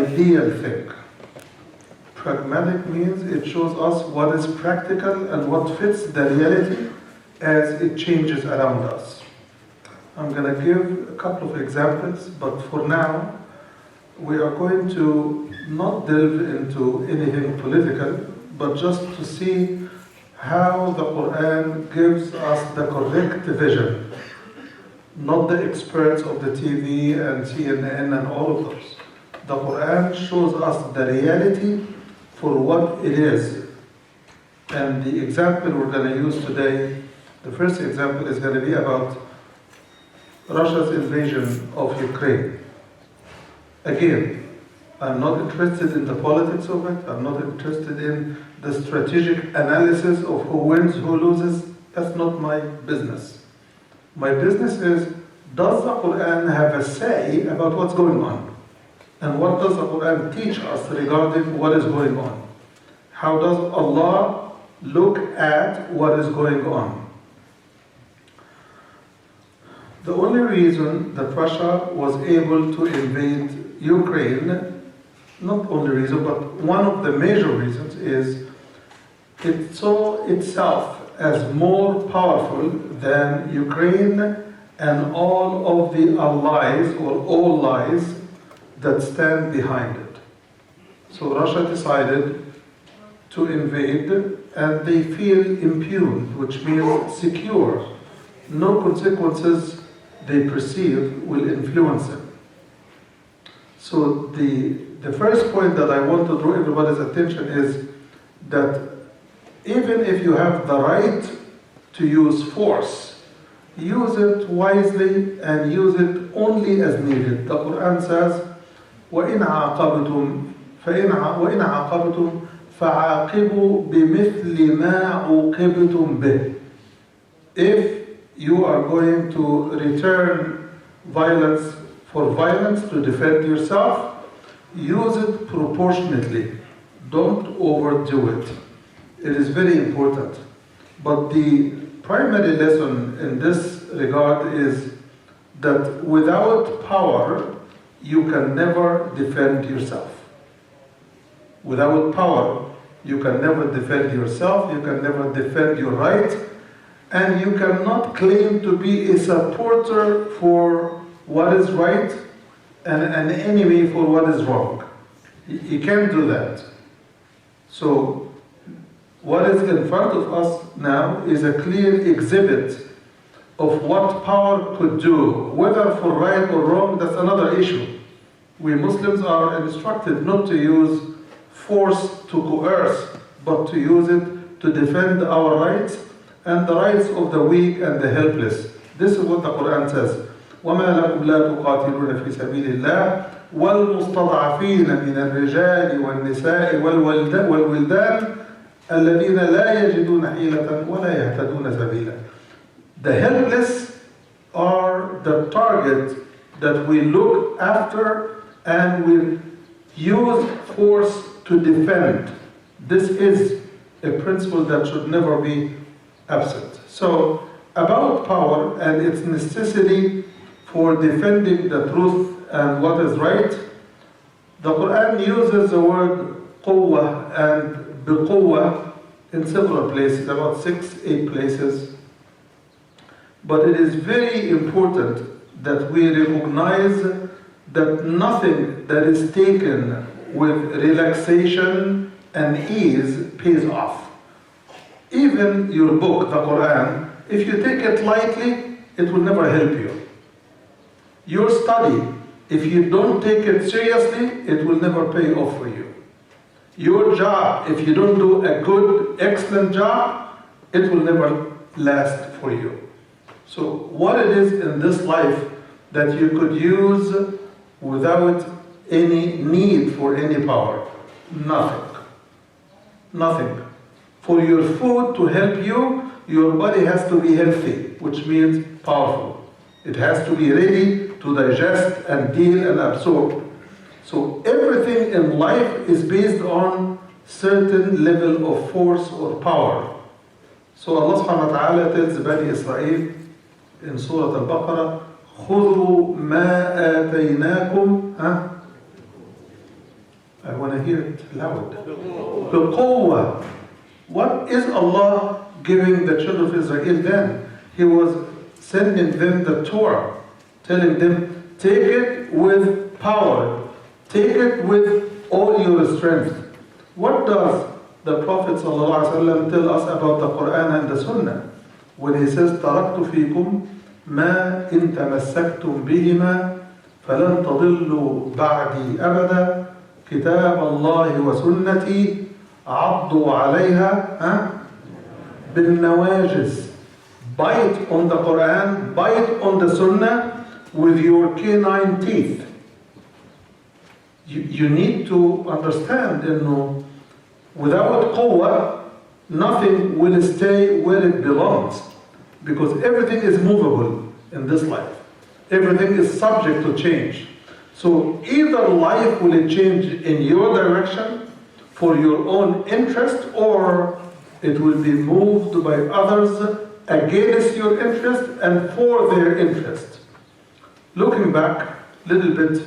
ideal thing. Pragmatic means it shows us what is practical and what fits the reality as it changes around us. I'm going to give a couple of examples, but for now, we are going to not delve into anything political, but just to see how the Quran gives us the correct vision, not the experts of the TV and CNN and all of those. The Quran shows us the reality for what it is. And the example we're going to use today, the first example is going to be about Russia's invasion of Ukraine. Again, I'm not interested in the politics of it. I'm not interested in the strategic analysis of who wins, who loses. That's not my business. My business is, does the Quran have a say about what's going on? And what does the Quran teach us regarding what is going on? How does Allah look at what is going on? The only reason that Russia was able to invade Ukraine, not only reason, but one of the major reasons is it saw itself as more powerful than Ukraine and all of the allies or all allies that stand behind it. So Russia decided to invade and they feel impugned, which means secure. No consequences they perceive will influence them. So the first point that I want to draw everybody's attention is that even if you have the right to use force, use it wisely and use it only as needed. The Quran says, وَإِنْ عَاقَبْتُمْ فَعَاقِبُوا بِمِثْلِ مَا عُوقِبْتُمْ بِهِ. If you are going to return violence for violence to defend yourself, use it proportionately. Don't overdo it. It is very important. But the primary lesson in this regard is that without power, you can never defend yourself. Without power, you can never defend yourself, you can never defend your right, and you cannot claim to be a supporter for what is right and an enemy for what is wrong. You can't do that. So, what is in front of us now is a clear exhibit of what power could do. Whether for right or wrong, that's another issue. We Muslims are instructed not to use force to coerce, but to use it to defend our rights and the rights of the weak and the helpless. This is what the Quran says. وَمَا لَكُمْ لَا تُقَاتِلُونَ فِي سَبِيلِ اللَّهِ وَالْمُسْتَضْعَفِينَ مِنَ الرِّجَالِ وَالنِّسَاءِ وَالْوِلْدَانِ الَّذِينَ لَا يَجِدُونَ حِيلَةً وَلَا يَهْتَدُونَ سَبِيلًا. The helpless are the target that we look after and we use force to defend. This is a principle that should never be absent. So, about power and its necessity for defending the truth and what is right, the Quran uses the word قوة and بقوة in several places, about 6-8 places. But it is very important that we recognize that nothing that is taken with relaxation and ease pays off. Even your book, the Quran, if you take it lightly, it will never help you. Your study, if you don't take it seriously, it will never pay off for you. Your job, if you don't do a good, excellent job, it will never last for you. So what it is in this life that you could use without any need for any power? Nothing. Nothing. For your food to help you, your body has to be healthy, which means powerful. It has to be ready to digest and deal and absorb. So everything in life is based on certain level of force or power. So Allah subhanahu wa ta'ala tells Bani Israel in Surah Al-Baqarah, خُذُوا مَا آتَيْنَاكُمْ I want to hear it loud. Biquwwa. What is Allah giving the children of Israel then? He was sending them the Torah, telling them, take it with power, take it with all your strength. What does the Prophet ﷺ tell us about the Quran and the Sunnah? When he says, تَرَكْتُ فِيكُمْ مَا إِن تَمَسَّكْتُمْ بِهِمَا فَلَن تَضِلُّوا بَعْدِي أَبَدًا كِتَابَ اللَّهِ وَسُنَّتِي عَضُّوا عَلَيْهَا بِالنَّوَاجِزِ. Bite on the Quran, bite on the Sunnah with your canine teeth. You need to understand, without quwwah, nothing will stay where it belongs. Because everything is movable in this life. Everything is subject to change. So either life will change in your direction for your own interest, or it will be moved by others against your interest and for their interest. Looking back a little bit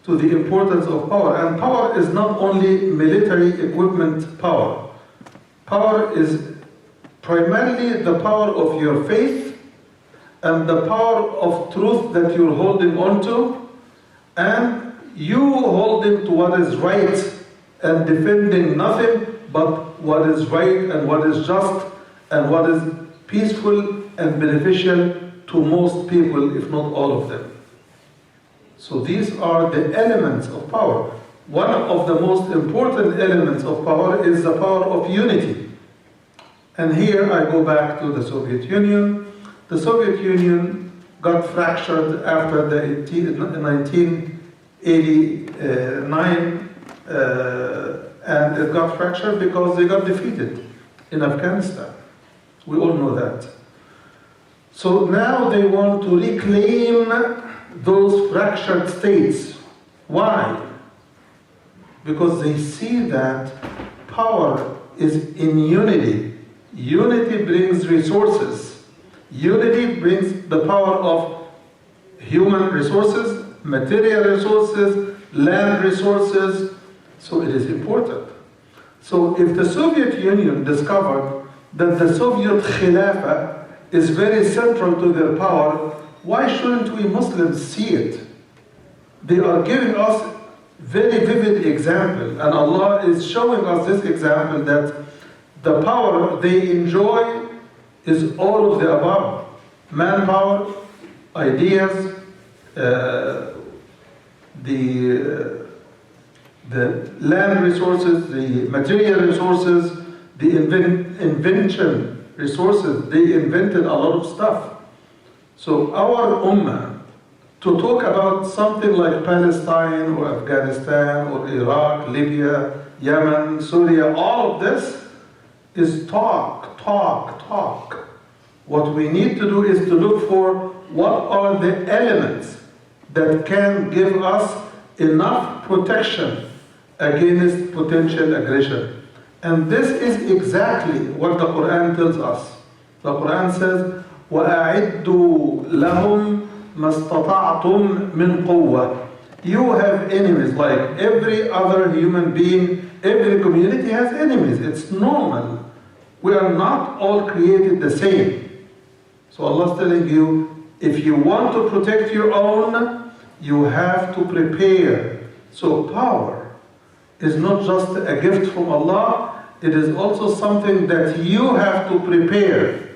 to the importance of power, and power is not only military equipment power. Power is primarily the power of your faith and the power of truth that you're holding on to, and you holding to what is right and defending nothing but what is right and what is just and what is peaceful and beneficial to most people, if not all of them. So these are the elements of power. One of the most important elements of power is the power of unity. And here I go back to the Soviet Union. The Soviet Union got fractured after the 1989, and it got fractured because they got defeated in Afghanistan. We all know that. So now they want to reclaim those fractured states. Why? Because they see that power is in unity. Unity brings resources. Unity brings the power of human resources, material resources, land resources. So it is important. So if the Soviet Union discovered that the Soviet Khilafah is very central to their power, why shouldn't we Muslims see it? They are giving us very vivid example, and Allah is showing us this example that the power they enjoy is all of the above. Manpower, ideas, the land resources, the material resources, the invention resources. They invented a lot of stuff. So our ummah, to talk about something like Palestine or Afghanistan or Iraq, Libya, Yemen, Syria, all of this is talk. What we need to do is to look for what are the elements that can give us enough protection against potential aggression. And this is exactly what the Quran tells us. The Quran says, وَأَعِدُّوا لَهُمْ مَا اسْتَطَعْتُمْ مِنْ قُوَّةٍ. You have enemies like every other human being. Every community has enemies. It's normal. We are not all created the same. So Allah is telling you, if you want to protect your own, you have to prepare. So power is not just a gift from Allah, it is also something that you have to prepare.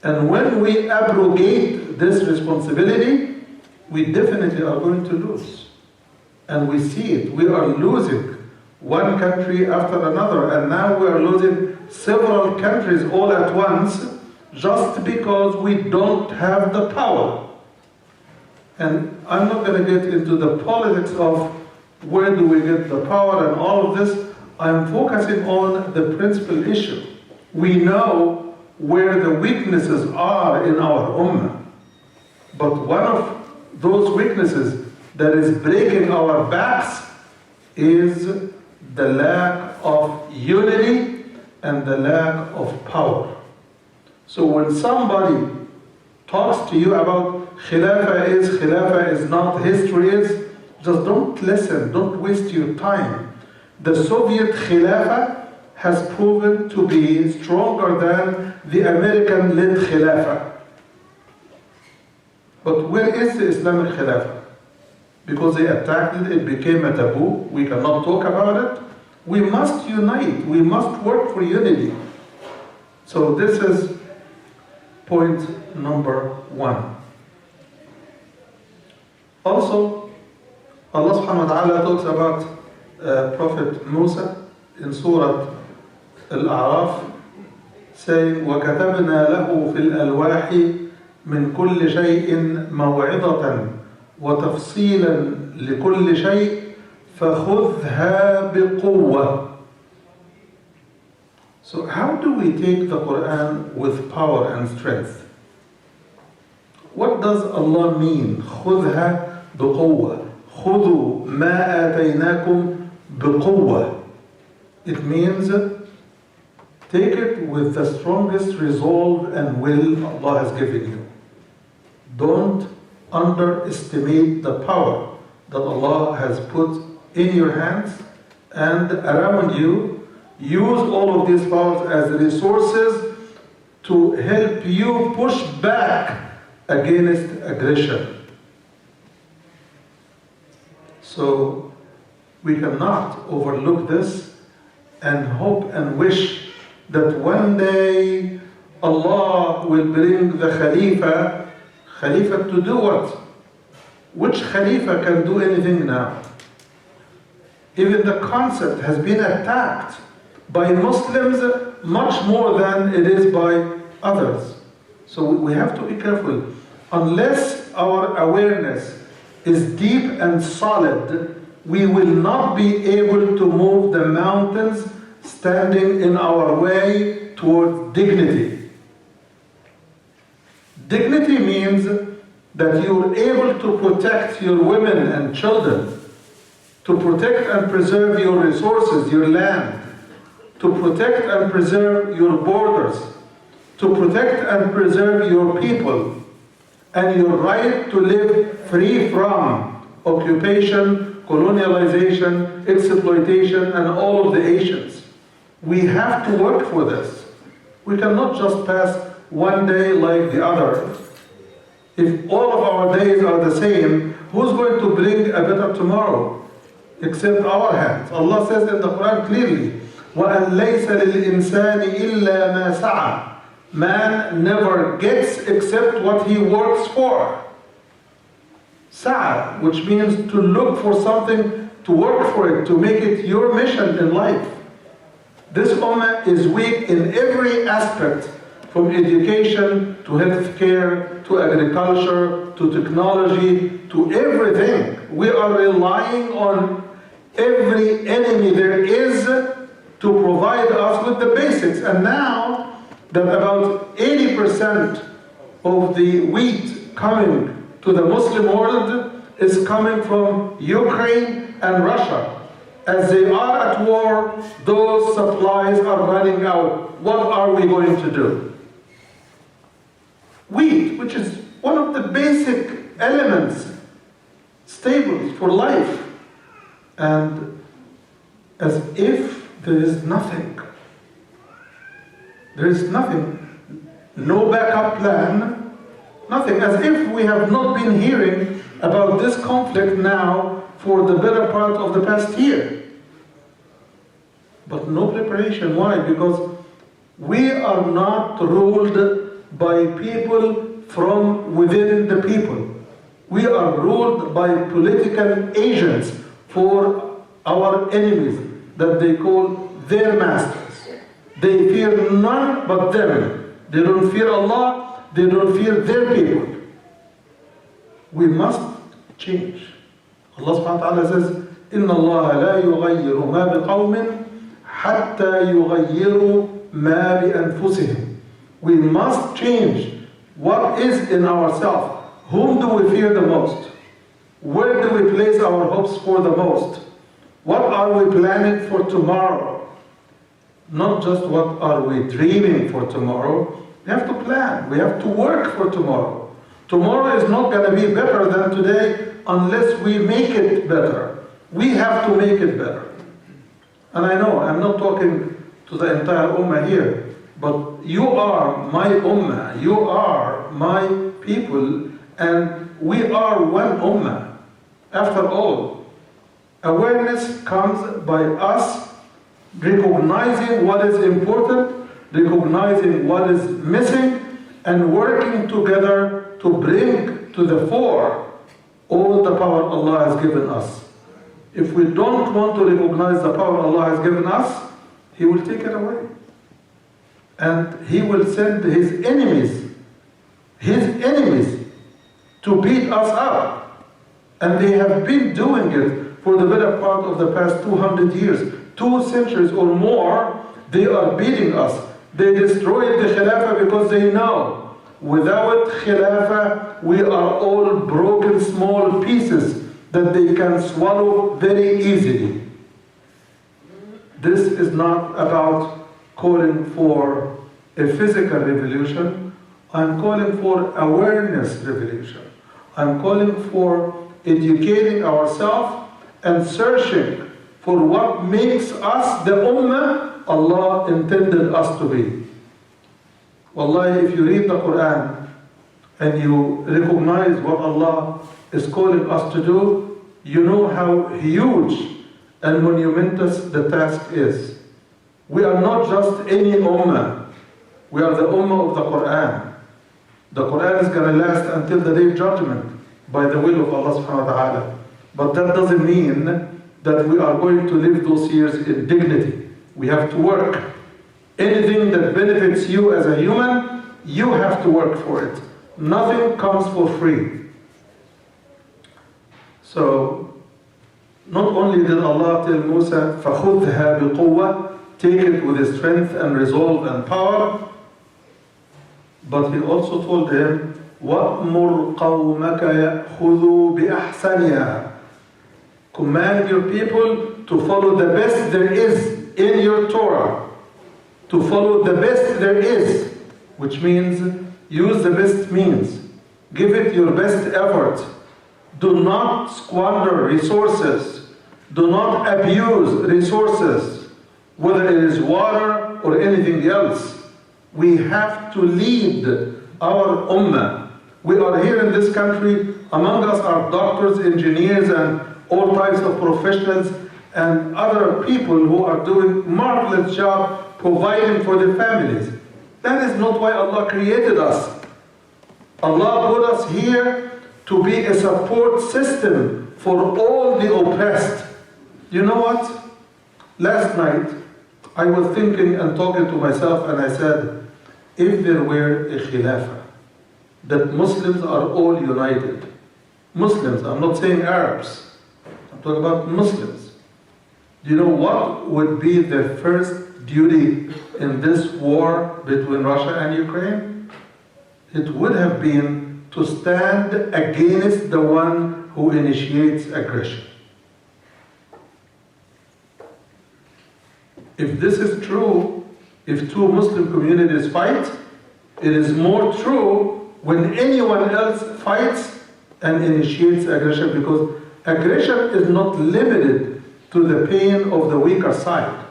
And when we abrogate this responsibility, we definitely are going to lose. And we see it. We are losing one country after another, and now we are losing several countries all at once just because we don't have the power. And I'm not going to get into the politics of where do we get the power and all of this. I'm focusing on the principal issue. We know where the weaknesses are in our ummah. But one of those weaknesses that is breaking our backs is the lack of unity and the lack of power. So when somebody talks to you about Khilafah is not, history is, Just don't listen, don't waste your time. The Soviet Khilafah has proven to be stronger than the American-led Khilafah. But where is the Islamic Khilafah? Because they attacked it, it became a taboo. We cannot talk about it. We must unite. We must work for unity. So this is point number 1. Also, Allah subhanahu wa ta'ala talks about Prophet Musa in Surah Al-A'raf, saying, وَكَتَبْنَا لَهُ فِي الْأَلْوَاحِ مِنْ كُلِّ شَيْءٍ مَوْعِظَةً وَتَفْصِيلًا لِكُلِّ شَيْءٍ فَخُذْهَا بِقُوَّةٍ. So how do we take the Quran with power and strength? What does Allah mean? خُذْهَا بِقُوَّةٍ. خُذُوا مَا آتَيْنَاكُمْ بِقُوَّةٍ. It means take it with the strongest resolve and will Allah has given you. Don't underestimate the power that Allah has put in your hands and around you. Use all of these powers as resources to help you push back against aggression. So we cannot overlook this and hope and wish that one day Allah will bring the Khalifa to do what? Which Khalifa can do anything now? Even the concept has been attacked by Muslims much more than it is by others. So we have to be careful. Unless our awareness is deep and solid, we will not be able to move the mountains standing in our way toward dignity. Dignity means that you're able to protect your women and children, to protect and preserve your resources, your land, to protect and preserve your borders, to protect and preserve your people, and your right to live free from occupation, colonialization, exploitation, and all of the Asians. We have to work for this. We cannot just pass one day like the other. If all of our days are the same, who's going to bring a better tomorrow? Except our hands. Allah says in the Quran clearly, وَأَنْ لَيْسَ لِلْإِنسَانِ إِلَّا مَا سَعَى. Man never gets except what he works for. Sa'a, which means to look for something, to work for it, to make it your mission in life. This ummah is weak in every aspect, from education to healthcare to agriculture to technology to everything. We are relying on every enemy there is to provide us with the basics. And now that about 80% of the wheat coming to the Muslim world is coming from Ukraine and Russia. As they are at war, those supplies are running out. What are we going to do? Wheat, which is one of the basic elements, staples for life. And as if there is nothing. There is nothing. No backup plan. Nothing. As if we have not been hearing about this conflict now for the better part of the past year. But no preparation. Why? Because we are not ruled by people from within the people. We are ruled by political agents for our enemies that they call their masters. They fear none but them. They don't fear Allah, they don't fear their people. We must change. Allah subhanahu wa ta'ala says, إِنَّ اللَّهَ لَا يُغَيِّرُ مَا بِقَوْمٍ حَتَّى يُغَيِّرُوا مَا بِأَنفُسِهِمْ. We must change what is in ourselves. Whom do we fear the most? Where do we place our hopes for the most? What are we planning for tomorrow? Not just what are we dreaming for tomorrow. We have to plan. We have to work for tomorrow. Tomorrow is not going to be better than today unless we make it better. We have to make it better. And I know, I'm not talking to the entire ummah here, but you are my ummah, you are my people, and we are one ummah. After all, awareness comes by us recognizing what is important, recognizing what is missing, and working together to bring to the fore all the power Allah has given us. If we don't want to recognize the power Allah has given us, He will take it away. And He will send His enemies to beat us up. And they have been doing it for the better part of the past 200 years. 2 centuries or more, they are beating us. They destroyed the Khilafah because they know without Khilafah, we are all broken small pieces that they can swallow very easily. This is not about calling for a physical revolution. I'm calling for awareness revolution. I'm calling for educating ourselves and searching for what makes us the ummah Allah intended us to be. Wallahi, if you read the Quran and you recognize what Allah is calling us to do, you know how huge and monumentous the task is. We are not just any ummah. We are the ummah of the Quran. The Quran is going to last until the day of judgment by the will of Allah subhanahu wa ta'ala. But that doesn't mean that we are going to live those years in dignity. We have to work. Anything that benefits you as a human, you have to work for it. Nothing comes for free. So, not only did Allah tell Musa, فَخُذْهَا بِقُوَّةٍ, take it with strength and resolve and power, but He also told him, وَأْمُرْ قَوْمَكَ يَأْخُذُوا بِأَحْسَنِهَا, command your people to follow the best there is in your Torah, to follow the best there is, which means use the best means, give it your best effort. Do not squander resources. Do not abuse resources, whether it is water or anything else. We have to lead our ummah. We are here in this country. Among us are doctors, engineers, and all types of professionals and other people who are doing marvelous job providing for their families. That is not why Allah created us. Allah put us here to be a support system for all the oppressed. You know what? Last night, I was thinking and talking to myself, and I said, if there were a khilafah, that Muslims are all united. Muslims, I'm not saying Arabs. I'm talking about Muslims. Do you know what would be the first duty in this war between Russia and Ukraine? It would have been to stand against the one who initiates aggression. If this is true, if 2 Muslim communities fight, it is more true when anyone else fights and initiates aggression, because aggression is not limited to the pain of the weaker side.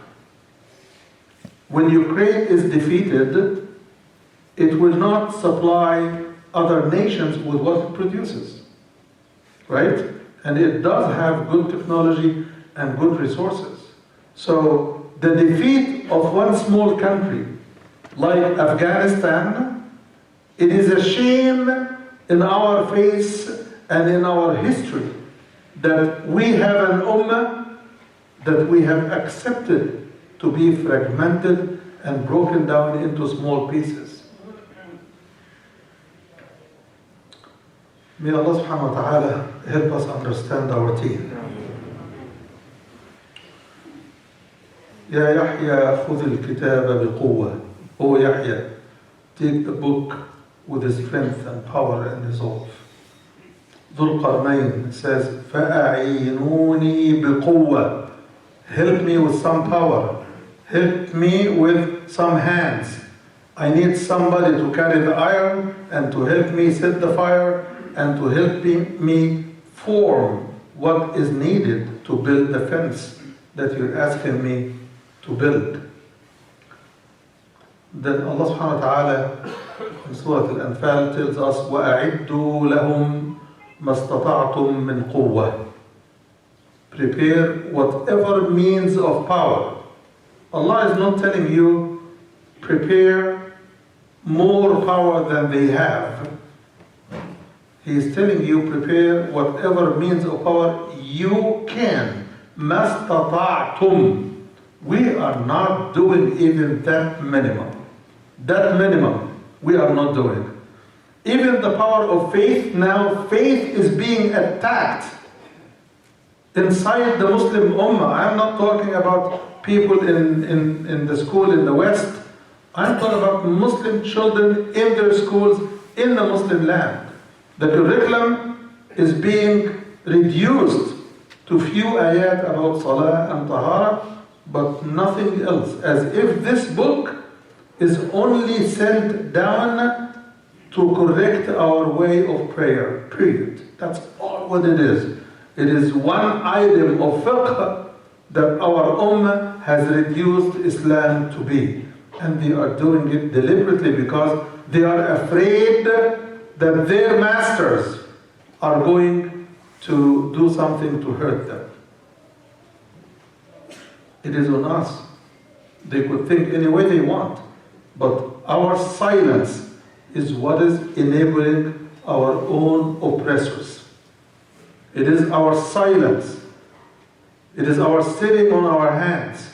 When Ukraine is defeated, it will not supply other nations with what it produces, right? And it does have good technology and good resources. So the defeat of one small country like Afghanistan, it is a shame in our face and in our history that we have an ummah that we have accepted to be fragmented and broken down into small pieces. May Allah subhanahu wa ta'ala help us understand our deen. Ya Yahya, khudh al-kitaba biquwwa. O Yahya, take the book with strength and power and resolve. Dhul Qarnayn says, فَأَعِينُونِي بِقُوَّةٍ, help me with some power. Help me with some hands. I need somebody to carry the iron and to help me set the fire and to help me form what is needed to build the fence that you're asking me to build. Then Allah subhanahu wa ta'ala in Surah Al-Anfal tells us, وَأَعِدُّوا لَهُمْ مَا اسْتَطَعْتُم مِّن قُوَّةٍ. Prepare whatever means of power. Allah is not telling you, prepare more power than they have. He is telling you, prepare whatever means of power you can. مَا اسْتَطَعْتُم. We are not doing even that minimum. That minimum, we are not doing. Even the power of faith, now faith is being attacked inside the Muslim Ummah. I'm not talking about people in the school in the West. I'm talking about Muslim children in their schools in the Muslim land. The curriculum is being reduced to few ayat about Salah and Tahara, but nothing else. As if this book is only sent down to correct our way of prayer, period. That's all what it is. It is one item of fiqh that our ummah has reduced Islam to be. And they are doing it deliberately because they are afraid that their masters are going to do something to hurt them. It is on us. They could think any way they want. But our silence is what is enabling our own oppressors. It is our silence, it is our sitting on our hands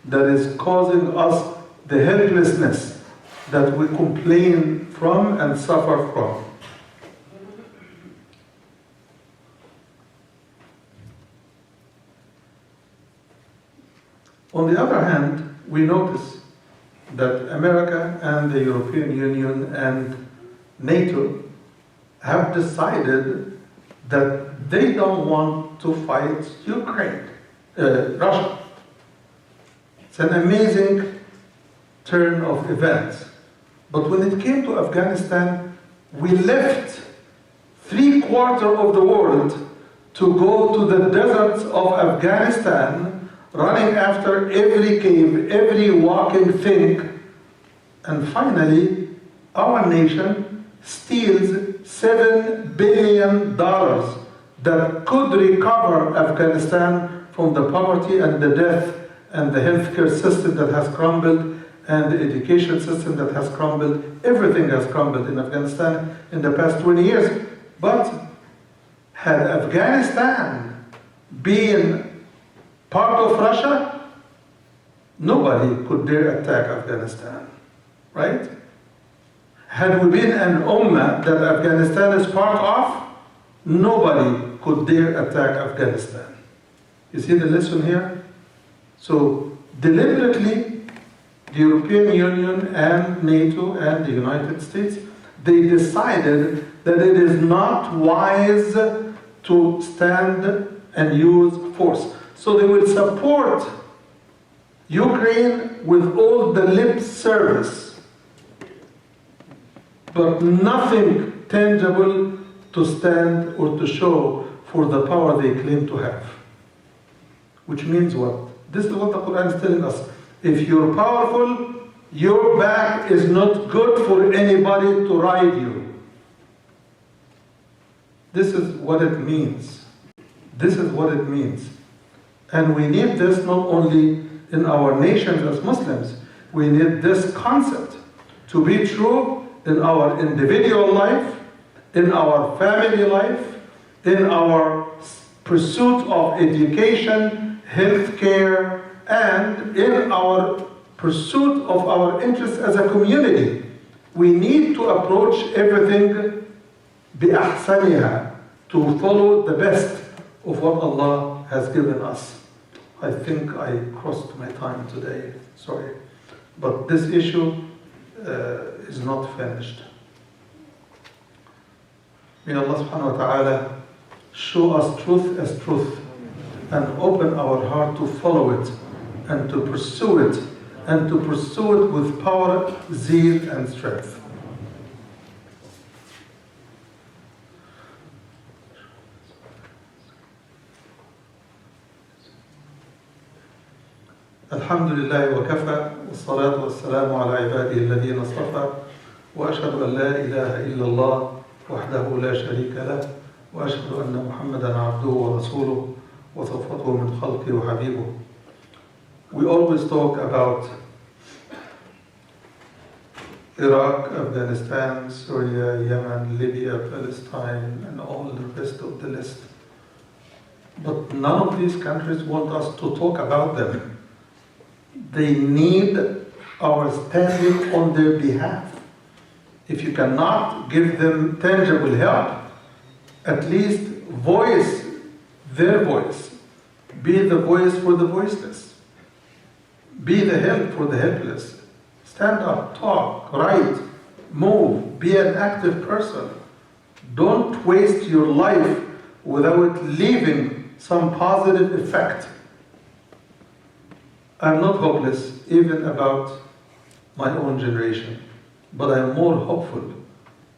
that is causing us the helplessness that we complain from and suffer from. On the other hand, we notice that America and the European Union and NATO have decided that they don't want to fight Russia. It's an amazing turn of events. But when it came to Afghanistan, we left 3/4 of the world to go to the deserts of Afghanistan, running after every cave, every walking thing. And finally, our nation steals $7 billion that could recover Afghanistan from the poverty and the death and the healthcare system that has crumbled and the education system that has crumbled. Everything has crumbled in Afghanistan in the past 20 years. But had Afghanistan been part of Russia, nobody could dare attack Afghanistan, right? Had we been an ummah that Afghanistan is part of, nobody could dare attack Afghanistan. You see the lesson here? So deliberately, the European Union and NATO and the United States, they decided that it is not wise to stand and use force. So they will support Ukraine with all the lip service, but nothing tangible to stand or to show for the power they claim to have. Which means what? This is what the Quran is telling us. If you're powerful, your back is not good for anybody to ride you. This is what it means. This is what it means. And we need this not only in our nations as Muslims, we need this concept to be true in our individual life, in our family life, in our pursuit of education, healthcare, and in our pursuit of our interests as a community. We need to approach everything بِأَحْسَنِهَا, to follow the best of what Allah has given us. I think I crossed my time today, sorry. But this issue is not finished. May Allah subhanahu wa ta'ala show us truth as truth and open our heart to follow it and to pursue it and to pursue it with power, zeal and strength. الحمد لله وكفى والصلاة والسلام على عباده الذين اصطفى وأشهد أن لا إله إلا الله وحده لا شريك له وأشهد أن محمدا عبده ورسوله وصفوته من خلقه وحبيبه. We always talk about Iraq, Afghanistan, Syria, Yemen, Libya, Palestine, and all the rest of the list. But none of these countries want us to talk about them. They need our standing on their behalf. If you cannot give them tangible help, at least voice their voice. Be the voice for the voiceless. Be the help for the helpless. Stand up, talk, write, move, be an active person. Don't waste your life without leaving some positive effect. I'm not hopeless even about my own generation, but I'm more hopeful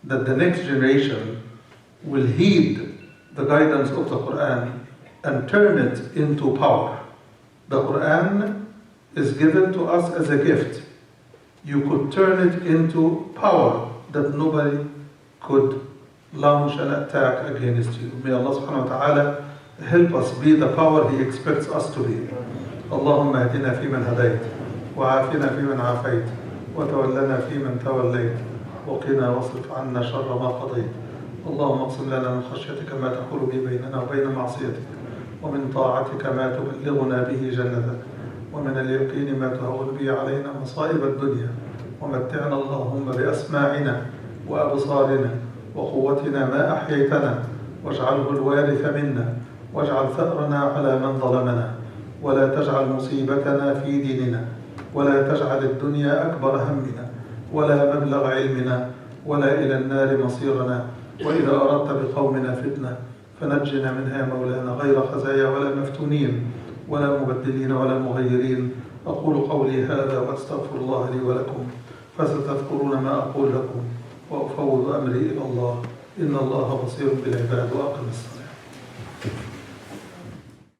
that the next generation will heed the guidance of the Quran and turn it into power. The Quran is given to us as a gift. You could turn it into power that nobody could launch an attack against you. May Allah subhanahu wa ta'ala help us be the power He expects us to be. اللهم اهدنا فيمن هديت وعافنا فيمن عافيت وتولنا فيمن توليت وقنا واصرف عنا شر ما قضيت. اللهم اقسم لنا من خشيتك ما تحول به بيننا وبين معصيتك ومن طاعتك ما تبلغنا به جنتك ومن اليقين ما تهون به علينا مصائب الدنيا ومتعنا اللهم بأسماعنا وأبصارنا وقوتنا ما أحييتنا واجعله الوارث منا واجعل ثأرنا على من ظلمنا ولا تجعل مصيبتنا في ديننا ولا تجعل الدنيا أكبر همنا ولا مبلغ علمنا ولا إلى النار مصيرنا وإذا أردت بقومنا فتنة فنجنا منها مولانا غير خزايا ولا مفتونين ولا مبدلين ولا مغيرين. أقول قولي هذا وأستغفر الله لي ولكم فستذكرون ما أقول لكم وأفوض أمري إلى الله إن الله بصير بالعباد وأقم الصلاة.